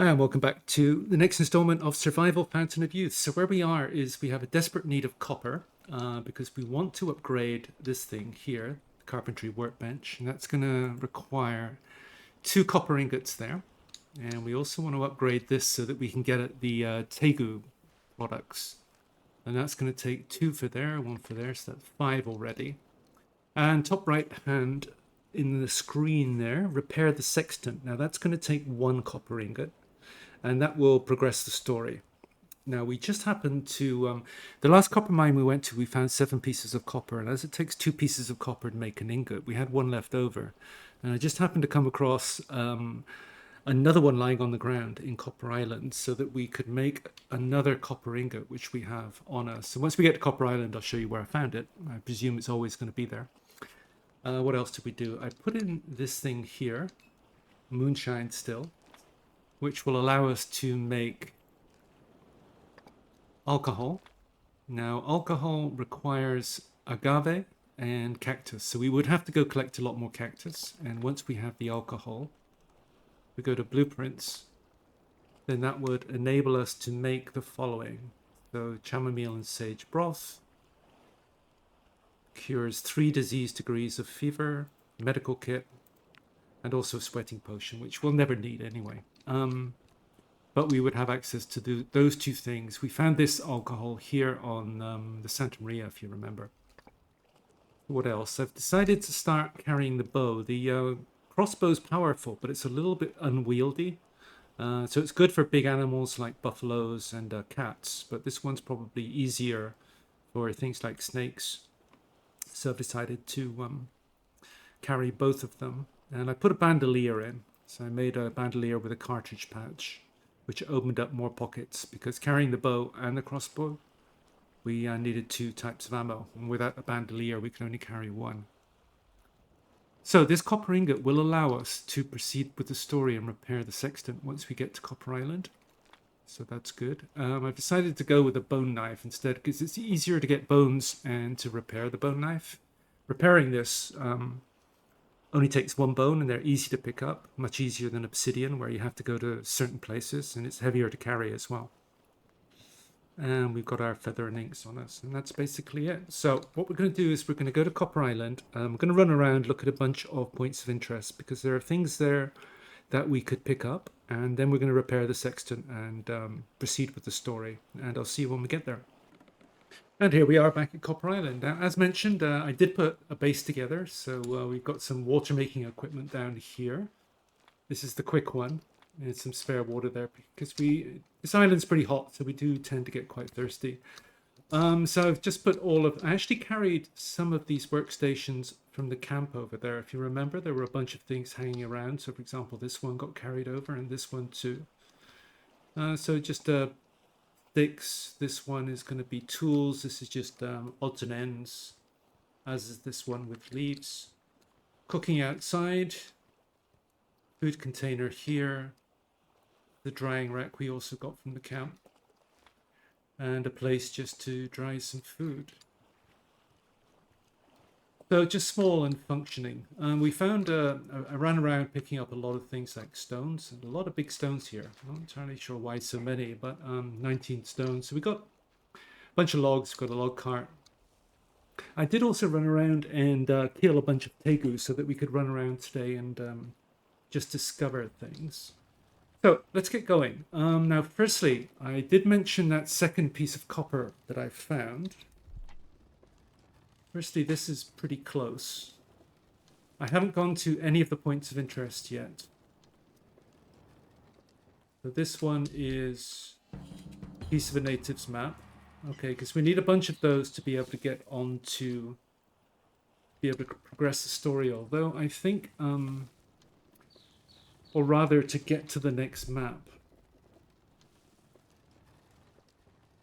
Hi, and welcome back to the next installment of Survival Fountain of Youth. So where we are is we have a desperate need of copper because we want to upgrade this thing here, the Carpentry workbench, and that's going to require 2 copper ingots there. And we also want to upgrade this so that we can get at the tegu products. And that's going to take 2 for there, 1 for there, so that's 5 already. And top right hand in the screen there, repair the sextant. Now that's going to take 1 copper ingot, and that will progress the story. Now we just happened to, the last copper mine we went to, we found 7 pieces of copper, and as it takes 2 pieces of copper to make an ingot, we had 1 left over. And I just happened to come across another one lying on the ground in Copper Island so that we could make another copper ingot, which we have on us. So once we get to Copper Island, I'll show you where I found it. I presume it's always going to be there. What else did we do? I put in this thing here, moonshine still, which will allow us to make alcohol. Now, alcohol requires agave and cactus, so we would have to go collect a lot more cactus. And once we have the alcohol, we go to blueprints, then that would enable us to make the following. So chamomile and sage broth, cures 3 disease degrees of fever, medical kit, and also a sweating potion, which we'll never need anyway. But we would have access to those 2 things. We found this alcohol here on the Santa Maria, if you remember. What else? I've decided to start carrying the bow. The crossbow's powerful, but it's a little bit unwieldy. So it's good for big animals like buffaloes and cats, but this one's probably easier for things like snakes. So I've decided to carry both of them. And I put a bandolier in. So I made a bandolier with a cartridge pouch, which opened up more pockets because carrying the bow and the crossbow, we needed 2 types of ammo. And without a bandolier, we can only carry 1. So this copper ingot will allow us to proceed with the story and repair the sextant once we get to Copper Island. So that's good. I've decided to go with a bone knife instead because it's easier to get bones and to repair the bone knife. Repairing this only takes 1 bone and they're easy to pick up, much easier than obsidian where you have to go to certain places and it's heavier to carry as well. And we've got our feather and inks on us, and that's basically it. So what we're going to do is we're going to go to Copper Island. We're going to run around, look at a bunch of points of interest because there are things there that we could pick up, and then we're going to repair the sextant and proceed with the story. And I'll see you when we get there. And here we are back at Copper Island. Now, as mentioned, I did put a base together, so we've got some water making equipment down here. This is the quick one. And some spare water there because this island's pretty hot, so we do tend to get quite thirsty. So I've just put I actually carried some of these workstations from the camp over there. If you remember, there were a bunch of things hanging around. So for example, this one got carried over and this one too. So just sticks. This one is going to be tools. This is just odds and ends, as is this one with leaves. Cooking outside. Food container here. The drying rack we also got from the camp, and a place just to dry some food. So just small and functioning. We found I ran around picking up a lot of things like stones, and a lot of big stones here. I'm not entirely sure why so many, but 19 stones. So we got a bunch of logs, got a log cart. I did also run around and kill a bunch of tegu so that we could run around today and just discover things. So let's get going. Now, firstly, I did mention that second piece of copper that I found. Firstly, this is pretty close. I haven't gone to any of the points of interest yet. So this one is a piece of a native's map. Okay, because we need a bunch of those to be able to get on to be able to progress the story. Although I think or rather to get to the next map,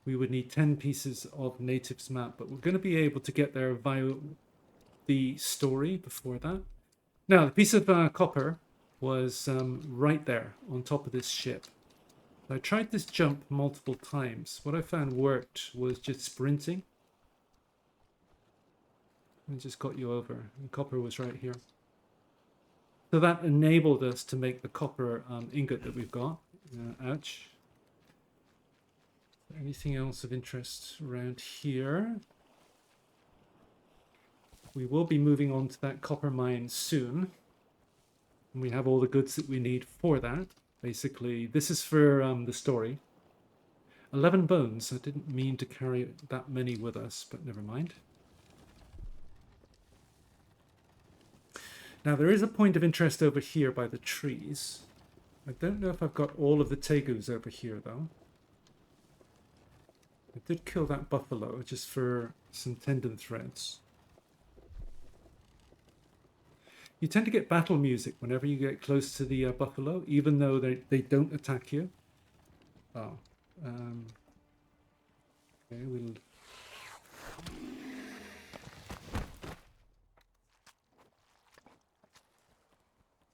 we would need 10 pieces of natives map, but we're going to be able to get there via the story before that. Now, the piece of copper was right there on top of this ship. I tried this jump multiple times. What I found worked was just sprinting. And just got you over. And copper was right here. So that enabled us to make the copper ingot that we've got. Ouch. Anything else of interest around here? We will be moving on to that copper mine soon. And we have all the goods that we need for that. Basically, this is for the story. 11 bones. I didn't mean to carry that many with us, but never mind. Now, there is a point of interest over here by the trees. I don't know if I've got all of the tegus over here, though. I did kill that buffalo just for some tendon threads. You tend to get battle music whenever you get close to the buffalo, even though they don't attack you. Oh. Okay, we'll...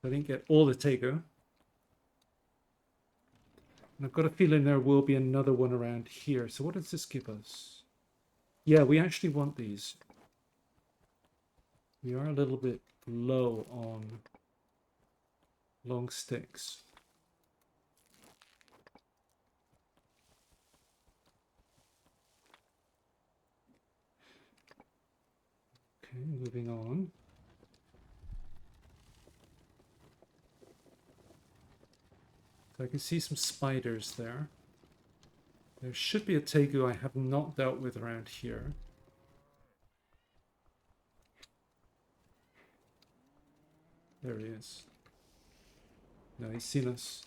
I didn't get all the tegu. And I've got a feeling there will be another one around here. So what does this give us? Yeah, we actually want these. We are a little bit low on long sticks. Okay, moving on. So I can see some spiders there. There should be a tegu I have not dealt with around here. There he is. No, he's seen us.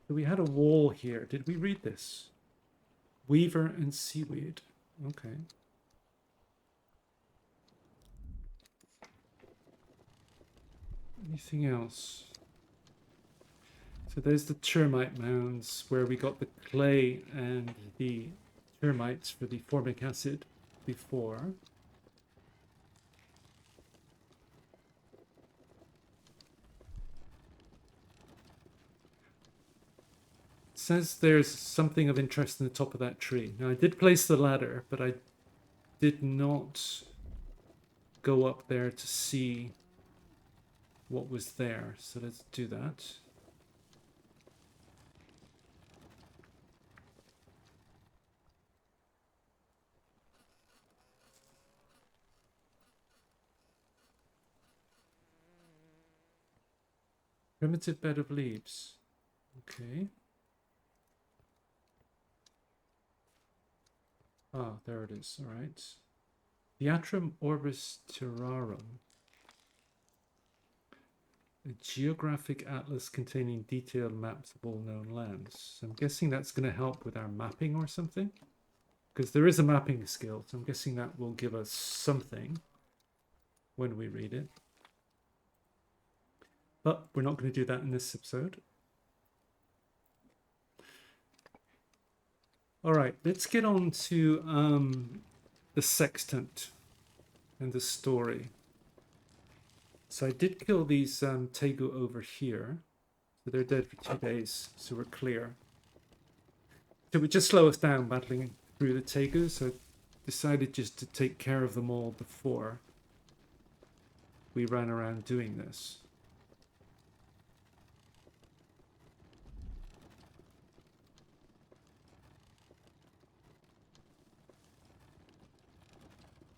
So we had a wall here. Did we read this? Weaver and seaweed. Okay. Anything else? So there's the termite mounds where we got the clay and the termites for the formic acid before. It says there's something of interest in the top of that tree. Now I did place the ladder, but I did not go up there to see what was there. So let's do that. Primitive bed of leaves. Okay. Ah, there it is. All right. Theatrum orbis terrarum. A geographic atlas containing detailed maps of all known lands. So I'm guessing that's going to help with our mapping or something. Because there is a mapping skill, so I'm guessing that will give us something when we read it. But we're not going to do that in this episode. All right, let's get on to the Sextant and the story. So I did kill these tegu over here. So they're dead for 2 days, so we're clear. So it would just slow us down battling through the tegu, so I decided just to take care of them all before we ran around doing this.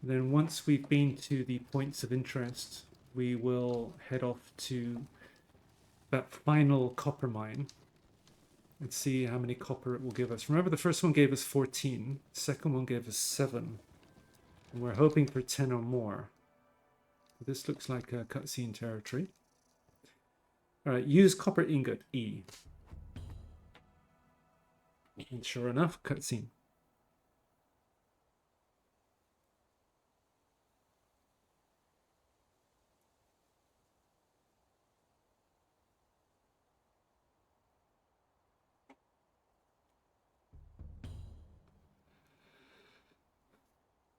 Then once we've been to the points of interest, we will head off to that final copper mine and see how many copper it will give us. Remember, the first one gave us 14, the second one gave us 7, and we're hoping for 10 or more. This looks like a cutscene territory. All right, use copper ingot, E. And sure enough, cutscene.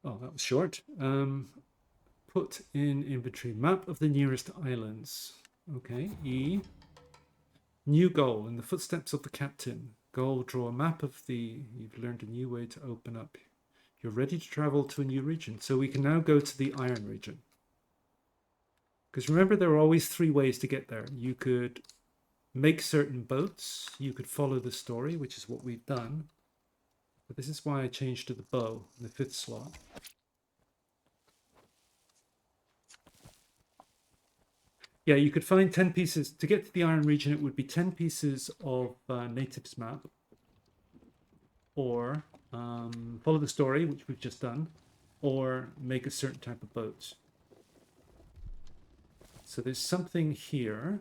Oh, that was short. Put in inventory. Map of the nearest islands. Okay, E. New goal. In the footsteps of the captain. Goal, draw a map of the... You've learned a new way to open up. You're ready to travel to a new region. So we can now go to the iron region. Because remember, there are always 3 ways to get there. You could make certain boats. You could follow the story, which is what we've done. But this is why I changed to the bow in the 5th slot. Yeah, you could find 10 pieces. To get to the iron region, it would be 10 pieces of natives map. Or follow the story, which we've just done. Or make a certain type of boat. So there's something here.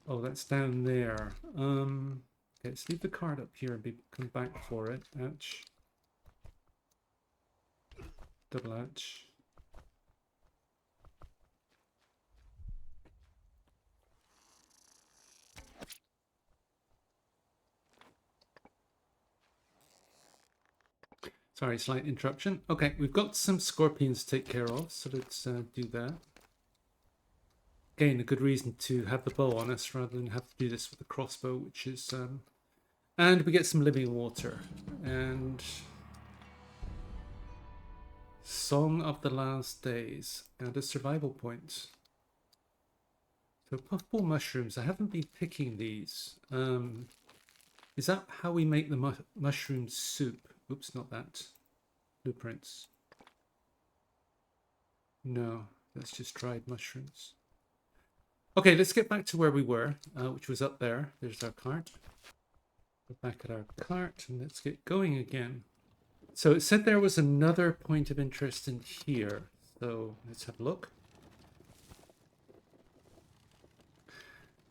Oh, that's down there. Okay, let's leave the card up here and come back for it. Ouch. Double ouch. Sorry, slight interruption. Okay, we've got some scorpions to take care of, so let's do that. Again, a good reason to have the bow on us rather than have to do this with the crossbow, which is... and we get some living water. And... Song of the Last Days. And a survival point. So puffball mushrooms. I haven't been picking these. Is that how we make the mushroom soup? Oops, not that. Blueprints. No, that's just dried mushrooms. Okay, let's get back to where we were, which was up there. There's our cart. We're back at our cart, and let's get going again. So it said there was another point of interest in here. So let's have a look.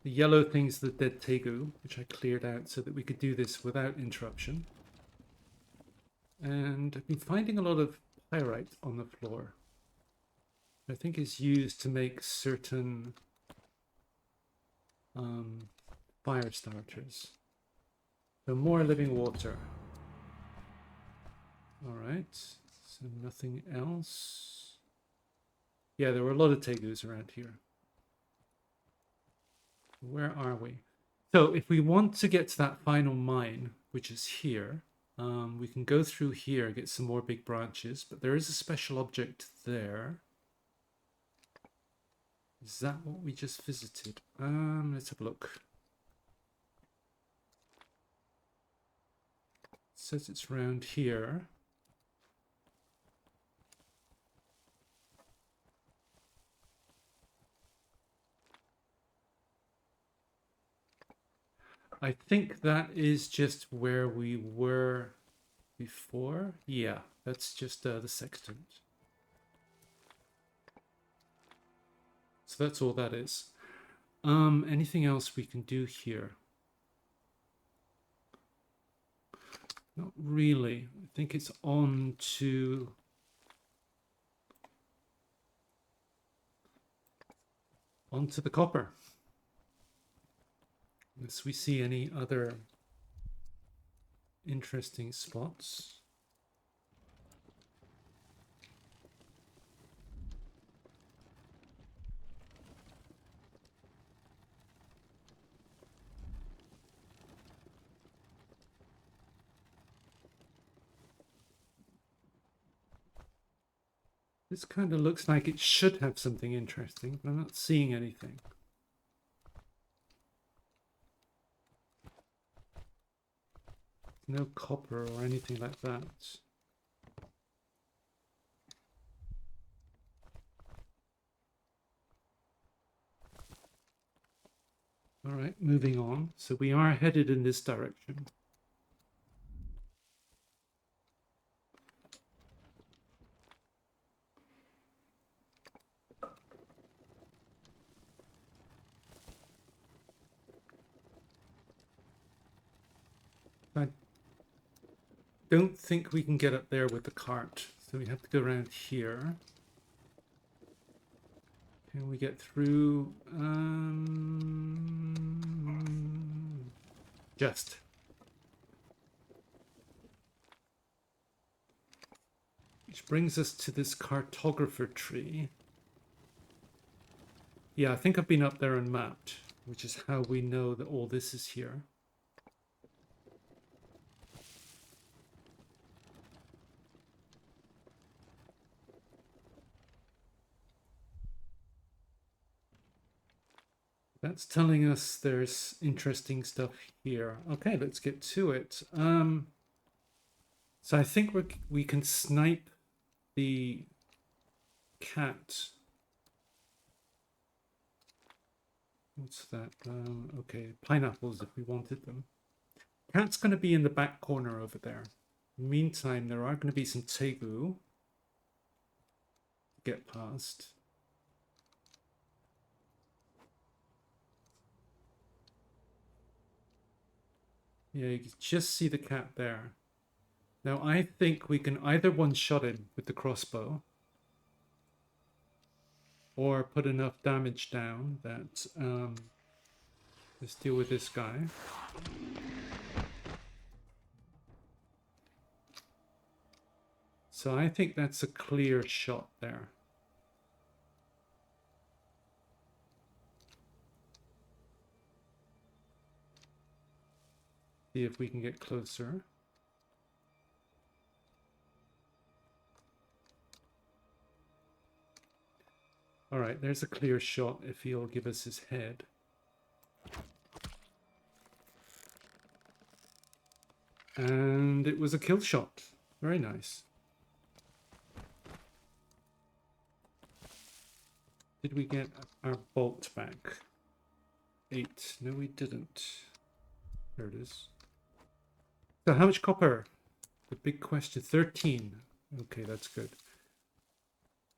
The yellow thing's the dead tegu, which I cleared out so that we could do this without interruption. And I've been finding a lot of pyrite on the floor. I think is used to make certain fire starters. So more living water. All right, so nothing else. Yeah, there were a lot of tegus around here. Where are we? So if we want to get to that final mine, which is here, we can go through here, get some more big branches, but there is a special object there. Is that what we just visited? Let's have a look. It says it's around here. I think that is just where we were before. Yeah, that's just the sextant. So that's all that is. Anything else we can do here? Not really. I think it's on to... onto the copper. Unless we see any other interesting spots. This kind of looks like it should have something interesting, but I'm not seeing anything. No copper or anything like that. All right, moving on. So we are headed in this direction. I don't think we can get up there with the cart, so we have to go around here. Can we get through? Just. Which brings us to this cartographer tree. Yeah, I think I've been up there and mapped, which is how we know that all this is here. That's telling us there's interesting stuff here. Okay, let's get to it. So I think we can snipe the cat. What's that? Okay, pineapples if we wanted them. Cat's going to be in the back corner over there. Meantime, there are going to be some tegu to get past. Yeah, you can just see the cat there. Now, I think we can either one-shot him with the crossbow or put enough damage down that... let's deal with this guy. So I think that's a clear shot there. See if we can get closer. All right, there's a clear shot if he'll give us his head. And it was a kill shot. Very nice. Did we get our bolt back? 8. No, we didn't. There it is. So how much copper? The big question. 13. Okay, that's good.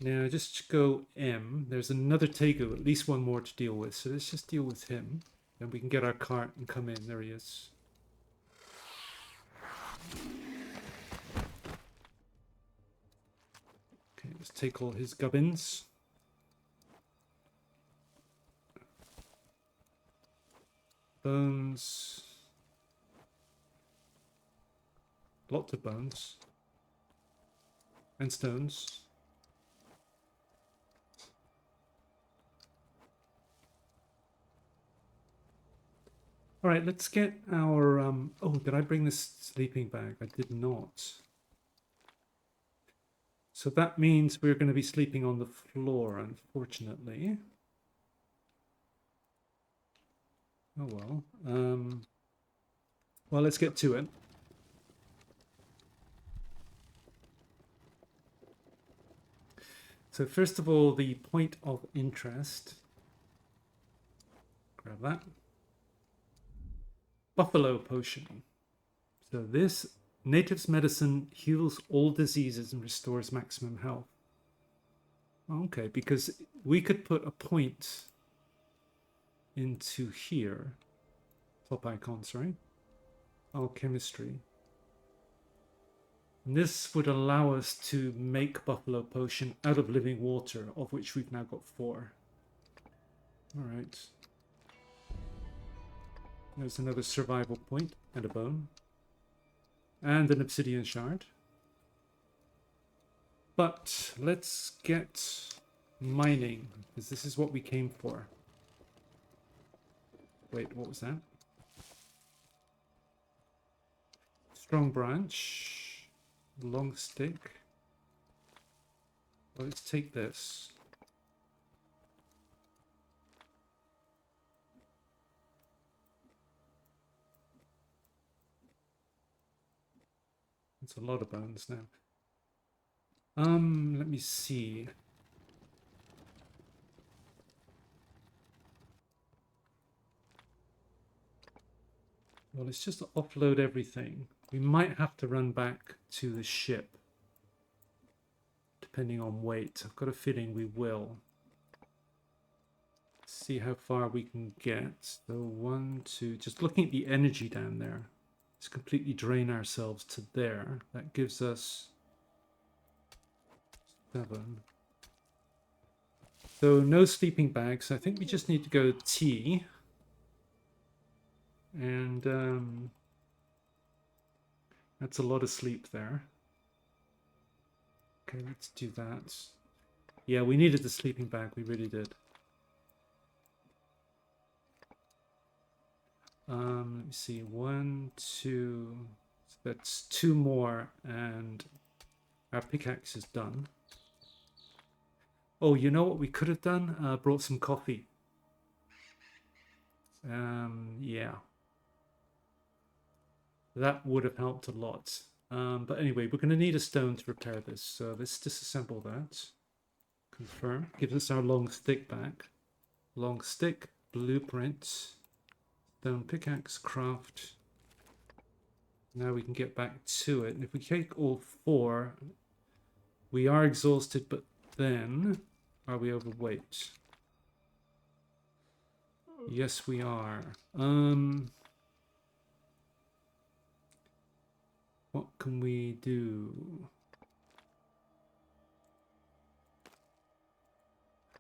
Now just go M. There's another tegu, at least one more to deal with. So let's just deal with him. Then we can get our cart and come in. There he is. Okay, let's take all his gubbins. Bones. Lots of bones. And stones. All right, let's get our... oh, did I bring this sleeping bag? I did not. So that means we're going to be sleeping on the floor, unfortunately. Oh, well. Well, let's get to it. So first of all, the point of interest. Grab that. Buffalo potion. So this native's medicine heals all diseases and restores maximum health. Okay, because we could put a point into here. Top icon, sorry. Alchemistry. And this would allow us to make buffalo potion out of living water, of which we've now got 4. All right. There's another survival point and a bone. And an obsidian shard. But let's get mining, because this is what we came for. Wait, what was that? Strong branch. Long stick. Well, let's take this. It's a lot of bones now. Let me see. Well, let's just offload everything. We might have to run back to the ship, depending on weight. I've got a feeling we will. Let's see how far we can get. So 1, 2, just looking at the energy down there. Let's completely drain ourselves to there. That gives us 7. So no sleeping bags. I think we just need to go T. And that's a lot of sleep there. Okay, let's do that. Yeah, we needed the sleeping bag. We really did. Let me see. 1, 2. So that's 2 more, and our pickaxe is done. Oh, you know what we could have done? Brought some coffee. Yeah. That would have helped a lot. But anyway, we're going to need a stone to repair this. So let's disassemble that. Confirm. Gives us our long stick back. Long stick, blueprint, stone pickaxe, craft. Now we can get back to it. And if we take all 4, we are exhausted, but then are we overweight? Yes, we are. What can we do?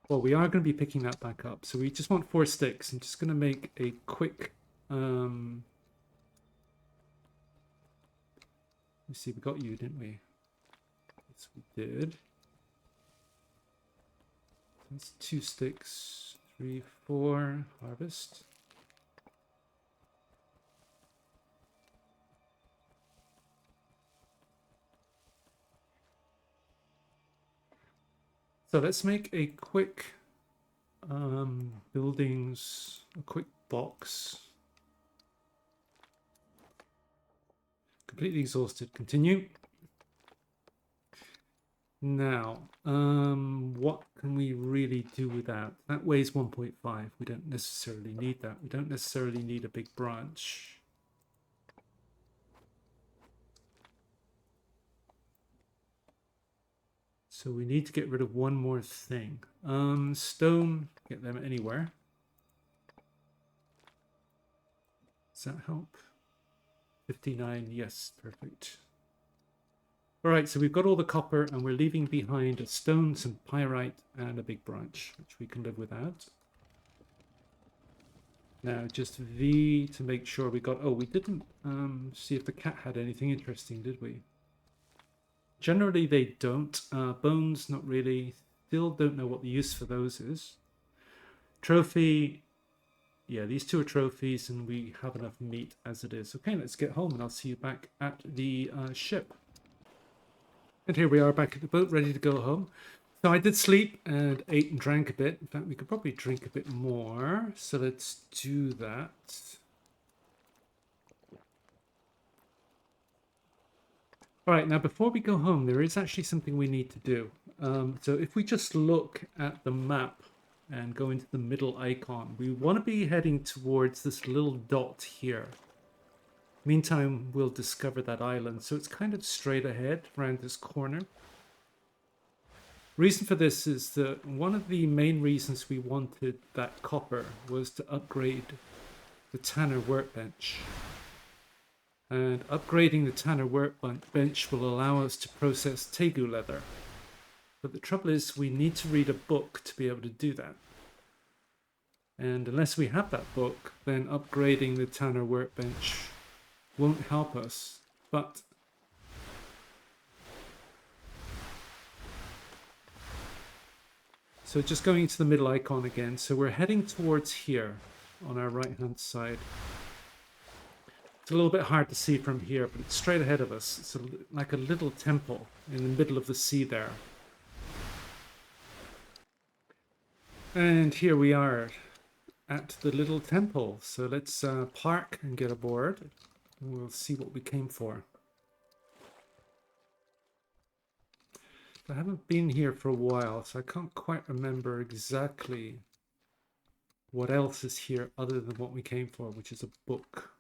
Well, we are going to be picking that back up. So we just want 4 sticks. I'm just going to make a quick... let me see, we got you, didn't we? Yes, we did. That's 2 sticks. 3, 4. Harvest. So let's make a quick buildings, a quick box. Completely exhausted. Continue. Now, what can we really do with that? That weighs 1.5. We don't necessarily need that. We don't necessarily need a big branch. So we need to get rid of one more thing. Stone, get them anywhere. Does that help? 59, yes, perfect. All right, so we've got all the copper and we're leaving behind a stone, some pyrite, and a big branch, which we can live without. Now, just V to make sure we got... Oh, we didn't see if the cat had anything interesting, did we? Generally, they don't. Bones, not really. Still don't know what the use for those is. Trophy. Yeah, these 2 are trophies, and we have enough meat as it is. Okay, let's get home, and I'll see you back at the ship. And here we are back at the boat, ready to go home. So I did sleep and ate and drank a bit. In fact, we could probably drink a bit more. So let's do that. All right, now before we go home, there is actually something we need to do. So if we just look at the map and go into the middle icon, we want to be heading towards this little dot here. Meantime, we'll discover that island. So it's kind of straight ahead around this corner. Reason for this is that one of the main reasons we wanted that copper was to upgrade the Tanner workbench. And upgrading the Tanner workbench will allow us to process tegu leather. But the trouble is we need to read a book to be able to do that. And unless we have that book, then upgrading the Tanner workbench won't help us. But so just going to the middle icon again. So we're heading towards here on our right hand side. It's a little bit hard to see from here, but it's straight ahead of us. It's like a little temple in the middle of the sea there. And here we are at the little temple. So let's park and get aboard. And we'll see what we came for. I haven't been here for a while, so I can't quite remember exactly what else is here other than what we came for, which is a book,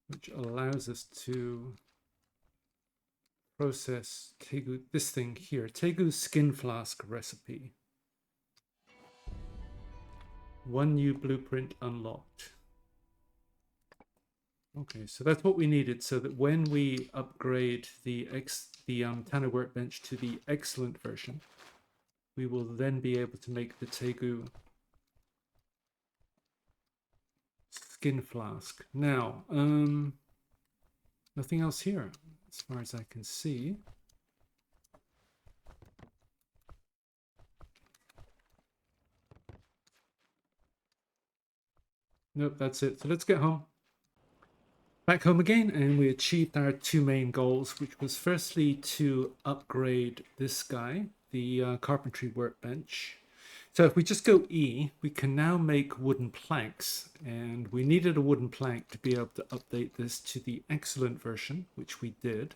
which allows us to process tegu, this thing here, tegu skin flask recipe. 1 new blueprint unlocked. Okay, so that's what we needed, so that when we upgrade the Tanner workbench to the excellent version, we will then be able to make the tegu skin flask. Now, nothing else here as far as I can see. Nope, that's it. So let's get home. Back home again, and we achieved our two main goals, which was firstly to upgrade this guy, the carpentry workbench. So if we just go E, we can now make wooden planks, and we needed a wooden plank to be able to update this to the excellent version, which we did,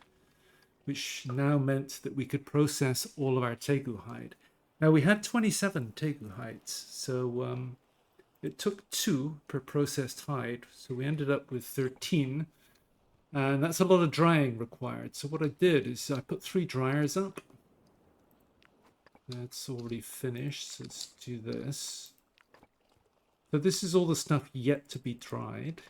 which now meant that we could process all of our tegu hide. Now we had 27 tegu hides, so it took 2 per processed hide, so we ended up with 13, and that's a lot of drying required. So what I did is I put 3 dryers up. That's already finished, so let's do this. So this is all the stuff yet to be dried.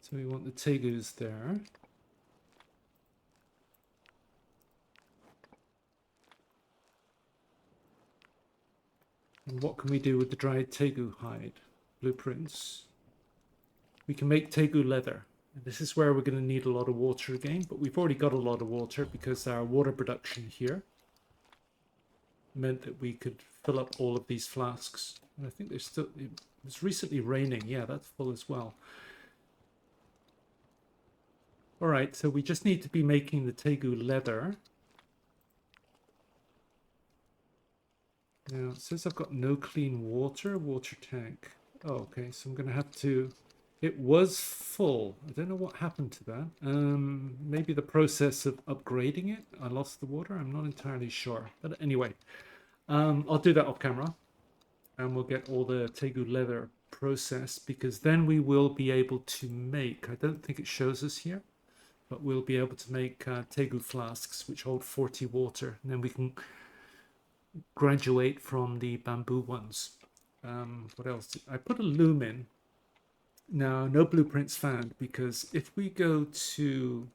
So we want the tegus there. And what can we do with the dried tegu hide? Blueprints. We can make tegu leather. And this is where we're going to need a lot of water again, but we've already got a lot of water because our water production here meant that we could fill up all of these flasks. And I think there's still, it was recently raining. Yeah, that's full as well. All right, so we just need to be making the tegu leather. Now, it says I've got no clean water tank. Oh, okay, so I'm going to have to... It was full. I don't know what happened to that. Maybe the process of upgrading it. I lost the water. I'm not entirely sure. But anyway, I'll do that off camera. And we'll get all the tegu leather processed, because then we will be able to make... I don't think it shows us here, but we'll be able to make tegu flasks, which hold 40 water. And then we can graduate from the bamboo ones. What else? I put a loom in. Now, no blueprints found, because if we go to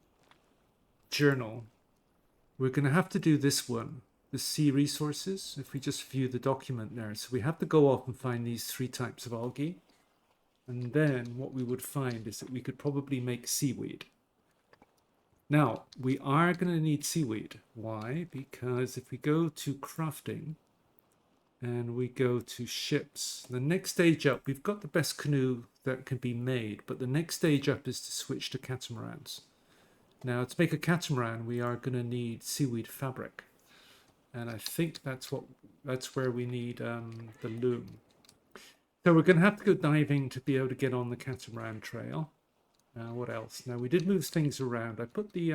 journal, we're going to have to do this one, the sea resources, if we just view the document there. So we have to go off and find these 3 types of algae. And then what we would find is that we could probably make seaweed. Now, we are going to need seaweed. Why? Because if we go to crafting and we go to ships, the next stage up, we've got the best canoe that can be made, but the next stage up is to switch to catamarans. Now, to make a catamaran, we are going to need seaweed fabric. And I think that's where we need the loom. So we're going to have to go diving to be able to get on the catamaran trail. What else? Now, we did move things around. I put the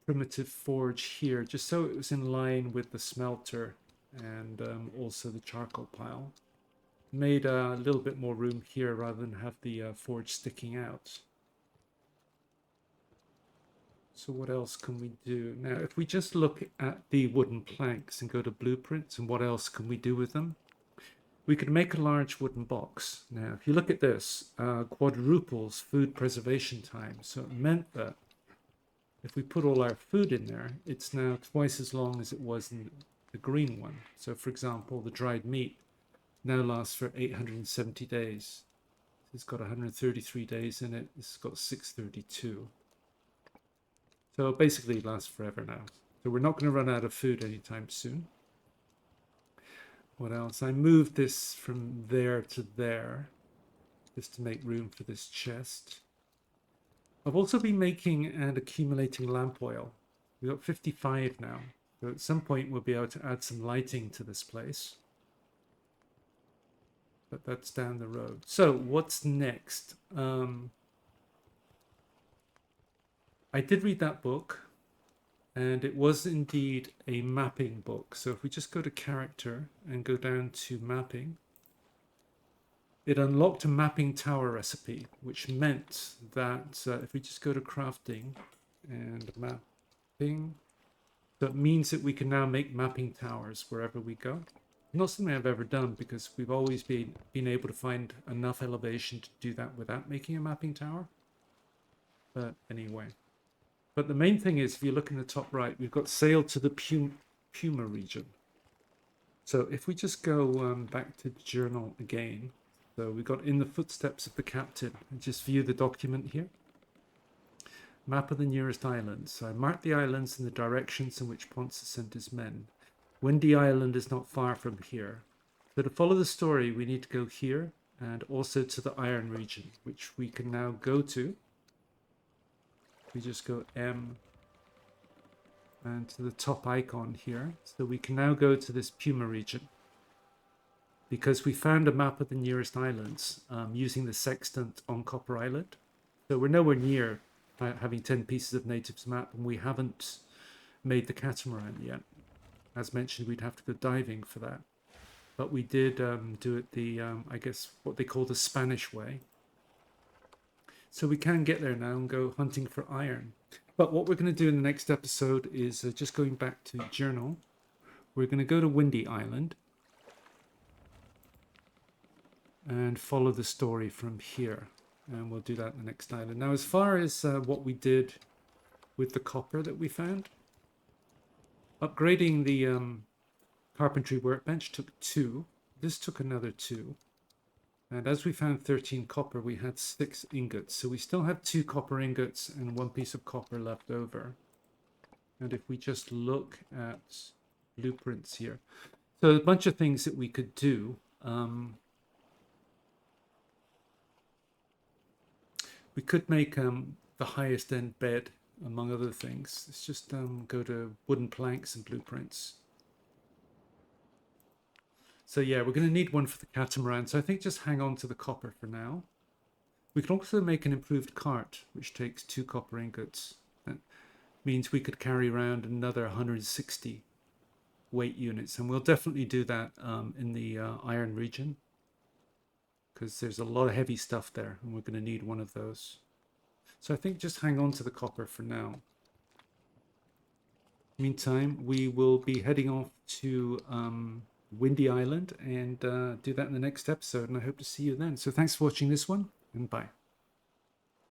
primitive forge here just so it was in line with the smelter and also the charcoal pile. Made a little bit more room here rather than have the forge sticking out. So what else can we do? Now, if we just look at the wooden planks and go to blueprints and what else can we do with them? We could make a large wooden box. Now, if you look at this, quadruples food preservation time. So it meant that if we put all our food in there, it's now twice as long as it was in the green one. So for example, the dried meat now lasts for 870 days. It's got 133 days in it. This has got 632. So it basically lasts forever now. So we're not going to run out of food anytime soon. What else? I moved this from there to there just to make room for this chest. I've also been making and accumulating lamp oil. We've got 55 now. So at some point we'll be able to add some lighting to this place. But that's down the road. So what's next? I did read that book, and it was indeed a mapping book. So if we just go to character and go down to mapping, it unlocked a mapping tower recipe, which meant that if we just go to crafting and mapping, that means that we can now make mapping towers wherever we go. Not something I've ever done, because we've always been able to find enough elevation to do that without making a mapping tower. But anyway. But the main thing is, if you look in the top right, we've got sail to the Puma region. So if we just go back to journal again, so we got in the footsteps of the captain, and just view the document here. Map of the nearest islands. So I marked the islands and the directions in which Ponce sent his men. Windy Island is not far from here. So to follow the story, we need to go here and also to the iron region, which we can now go to. We just go M and to the top icon here. So we can now go to this Puma region because we found a map of the nearest islands using the sextant on Copper Island. So we're nowhere near having 10 pieces of natives map, and we haven't made the catamaran yet. As mentioned, we'd have to go diving for that. But we did do it the, I guess, what they call the Spanish way. So we can get there now and go hunting for iron. But what we're going to do in the next episode is just going back to journal. We're going to go to Windy Island and follow the story from here. And we'll do that in the next island. Now, as far as what we did with the copper that we found, upgrading the carpentry workbench took 2. This took another 2. And as we found 13 copper, we had 6 ingots. So we still have 2 copper ingots and 1 piece of copper left over. And if we just look at blueprints here. So a bunch of things that we could do. We could make the highest end bed, among other things. Let's just go to wooden planks and blueprints. So yeah, we're going to need one for the catamaran. So I think just hang on to the copper for now. We can also make an improved cart, which takes 2 copper ingots. That means we could carry around another 160 weight units. And we'll definitely do that in the iron region, because there's a lot of heavy stuff there, and we're going to need one of those. So I think just hang on to the copper for now. Meantime, we will be heading off to Windy Island and do that in the next episode, and I hope to see you then. So thanks for watching this one, and bye.